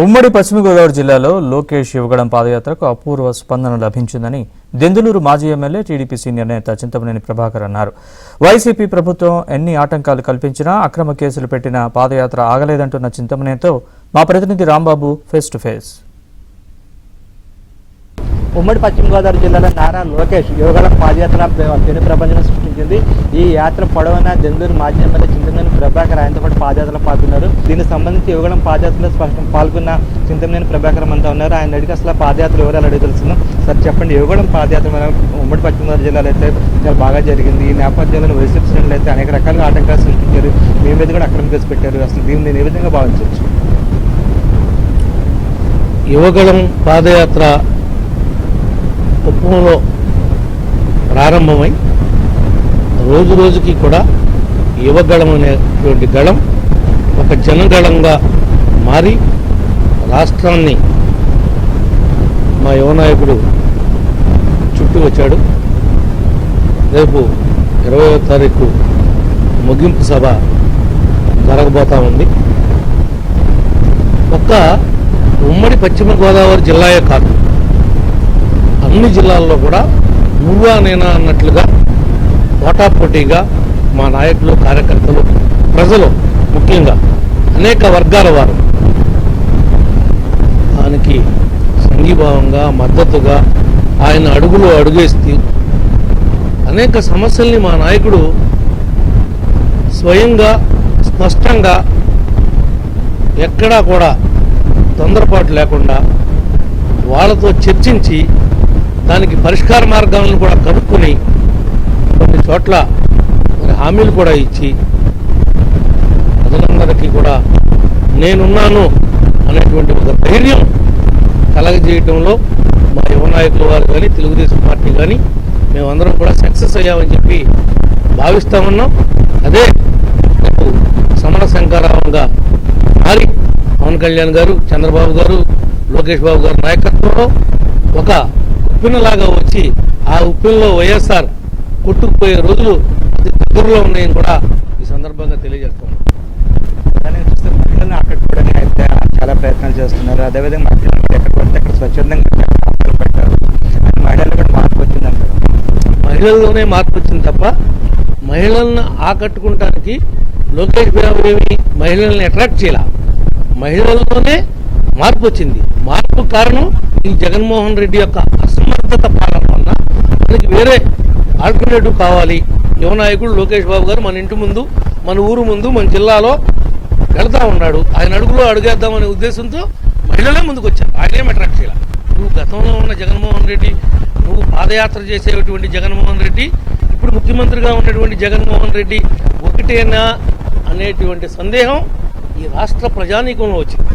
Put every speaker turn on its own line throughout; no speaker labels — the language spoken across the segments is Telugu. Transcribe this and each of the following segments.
ఉమ్మడి పశ్చిమ గోదావరి జిల్లాలో లోకేష్ యువగళం పాదయాత్రకు అపూర్వ స్పందన లభించిందని దెందులూరు మాజీ ఎమ్మెల్యే టీడీపీ సీనియర్ నేత చింతమనేని ప్రభాకర్ అన్నారు. వైసీపీ ప్రభుత్వం ఎన్ని ఆటంకాలు కల్పించినా అక్రమ కేసులు పెట్టిన పాదయాత్ర ఆగలేదంటున్న చింతమనేనితో మా ప్రతినిధి రాంబాబు ఫేస్ టు ఫేస్.
ఉమ్మడి పశ్చిమ గోదావరి జిల్లాలో నారా లోకేష్ యువగళం పాదయాత్ర పెను ప్రపంచం సృష్టించింది. ఈ యాత్ర పొడవునా దెందులూరు మాజీ ఎమ్మెల్యే చింతమనేని ప్రభాకర్ ఆయనతో పాటు పాదయాత్రలో పాల్గొన్నారు. దీనికి సంబంధించి యువగళం పాదయాత్రలో పాల్గొన్న చింతమనేని ప్రభాకర్ అంతా ఉన్నారు. ఆయన అడిగి అసలు పాదయాత్ర వివరాలు అడిగి తెలుస్తున్నాం. సార్ చెప్పండి, యువగళం పాదయాత్ర ఉమ్మడి పశ్చిమ గోదావరి జిల్లాలో అయితే చాలా బాగా జరిగింది. ఈ నేపథ్యంలో వైసీపీ శ్రేణులు అయితే అనేక రకాలుగా ఆటంకాలు సృష్టించారు. మీ మీద కూడా అక్రమ కేసు పెట్టారు. అసలు దీన్ని ఏ విధంగా భావించవచ్చు?
యువగళం పాదయాత్ర కుప్పంలో ప్రారంభమై రోజు రోజుకి కూడా యువగళం అనేటువంటి గళం ఒక జనగళంగా మారి రాష్ట్రాన్ని మా యువనాయకుడు చుట్టూ వచ్చాడు. రేపు 20వ తారీఖు ముగింపు సభ జరగబోతా ఉంది. ఒక్క ఉమ్మడి పశ్చిమ గోదావరి జిల్లాయే కాదు, అన్ని జిల్లాల్లో కూడా నువ్వా నేనా అన్నట్లుగా పోటాపోటీగా మా నాయకులు, కార్యకర్తలు, ప్రజలు, ముఖ్యంగా అనేక వర్గాల వారు దానికి సంఘీభావంగా మద్దతుగా ఆయన అడుగులో అడుగేస్తూ అనేక సమస్యల్ని మా నాయకుడు స్వయంగా స్పష్టంగా ఎక్కడా కూడా తొందరపాటు లేకుండా వాళ్ళతో చర్చించి దానికి పరిష్కార మార్గాలను కూడా కనుక్కొని కొన్ని చోట్ల హామీలు కూడా ఇచ్చి ప్రజలందరికీ కూడా నేనున్నాను అనేటువంటి ఒక ధైర్యం కలగజేయటంలో మా యువ నాయకుల వారు కానీ తెలుగుదేశం పార్టీ కానీ మేమందరం కూడా సక్సెస్ అయ్యామని చెప్పి భావిస్తా ఉన్నాం. అదే సమర శంకరావంగా మారి పవన్ కళ్యాణ్ గారు, చంద్రబాబు గారు, లోకేష్ బాబు గారు నాయకత్వంలో ఒక ఉప్పినలాగా వచ్చి ఆ ఉప్పినలో వైఎస్ఆర్ కొట్టుకుపోయే రోజులు దగ్గరలో ఉన్నాయని కూడా ఈ సందర్భంగా తెలియజేస్తున్నాం.
చూస్తే మహిళలను ఆకట్టుకోవడానికి అయితే చాలా ప్రయత్నాలు చేస్తున్నారు. అదేవిధంగా మహిళలు ఎక్కడ పడితే అక్కడ స్వచ్ఛందంగా పెట్టారు. మహిళలు కూడా మార్పు వచ్చిందంటారు.
మహిళల్లోనే మార్పు వచ్చింది తప్ప మహిళలను ఆకట్టుకుంటానికి లోకేష్ బాబు ఏమి మహిళల్ని అట్రాక్ట్ చేయాల. మహిళల్లోనే మార్పు వచ్చింది. మార్పు కారణం ఈ జగన్మోహన్ రెడ్డి యొక్క అసమర్థత పాలన వల్ల మనకి వేరే ఆల్టర్నేటివ్ కావాలి. యువ నాయకుడు లోకేష్ బాబు గారు మన ఇంటి ముందు, మన ఊరు ముందు, మన జిల్లాలో వెళతా ఉన్నాడు. ఆయన అడుగులో అడుగేద్దామనే ఉద్దేశంతో మహిళలే ముందుకు వచ్చారు. ఆయనేం అట్రాక్ట్ చేయాలి. నువ్వు గతంలో ఉన్న జగన్మోహన్ రెడ్డి, నువ్వు పాదయాత్ర చేసేటువంటి జగన్మోహన్ రెడ్డి, ఇప్పుడు ముఖ్యమంత్రిగా ఉన్నటువంటి జగన్మోహన్ రెడ్డి ఒకటేనా అనేటువంటి సందేహం ఈ రాష్ట్ర ప్రజానీకంలో వచ్చింది.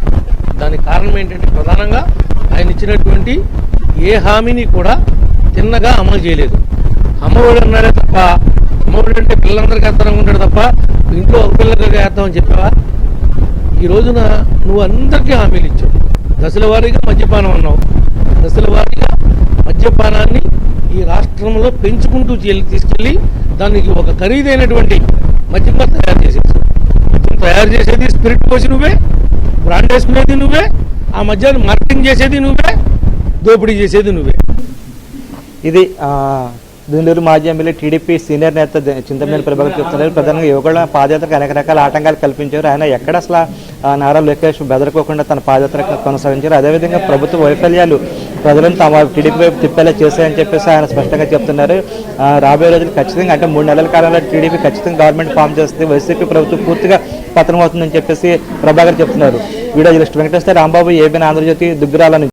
దానికి కారణం ఏంటంటే ప్రధానంగా ఆయన ఇచ్చినటువంటి ఏ హామీని కూడా తిన్నగా అమలు చేయలేదు. అమ్మఒడి అన్నాడే తప్ప, అమ్మఒడి అంటే పిల్లలందరికీ అర్థంగా ఉంటాడు తప్ప ఇంట్లో ఒక పిల్లలకి వేద్దామని చెప్పావా? ఈ రోజున నువ్వు అందరికీ హామీలు ఇచ్చావు. దశల వారీగా మద్యపానం అన్నావు. దశల వారీగా మద్యపానాన్ని ఈ రాష్ట్రంలో పెంచుకుంటూ తీసుకెళ్ళి దానికి ఒక ఖరీదైనటువంటి మద్యం తయారు చేసేది. మద్యం తయారు చేసేది స్పిరిట్ పోసి నువ్వే, బ్రాండ్ వేసుకునేది నువ్వే, ఆ మధ్యాహ్నం మార్కెటింగ్ చేసేది నువ్వే, దోపిడీ చేసేది నువ్వే.
ఇది దెందులూరు మాజీ ఎమ్మెల్యే టీడీపీ సీనియర్ నేత చింతమనేని ప్రభాకర్ చెప్తున్నారు. ప్రధానంగా యువకుల పాదయాత్రకు అనేక రకాల ఆటంకాలు కల్పించారు. ఆయన ఎక్కడ అసలు నారా లోకేష్ బెదరకోకుండా తన పాదయాత్ర కొనసాగించారు. అదేవిధంగా ప్రభుత్వ వైఫల్యాలు ప్రజలను తమ టీడీపీ వైపు తిప్పేలా చేశాయని చెప్పేసి ఆయన స్పష్టంగా చెప్తున్నారు. రాబోయే రోజులు ఖచ్చితంగా అంటే 3 నెలల కాలంలో టీడీపీ ఖచ్చితంగా గవర్నమెంట్ ఫామ్ చేస్తుంది, వైసీపీ ప్రభుత్వం పూర్తిగా పతనం అవుతుందని చెప్పేసి ప్రభాకర్ చెప్తున్నారు. వీడియో జర్నలిస్ట్ వెంకటేశ్వర రాంబాబు, ఏబీఎన్ ఆంధ్రజ్యోతి, దుగ్గరాల నుంచి.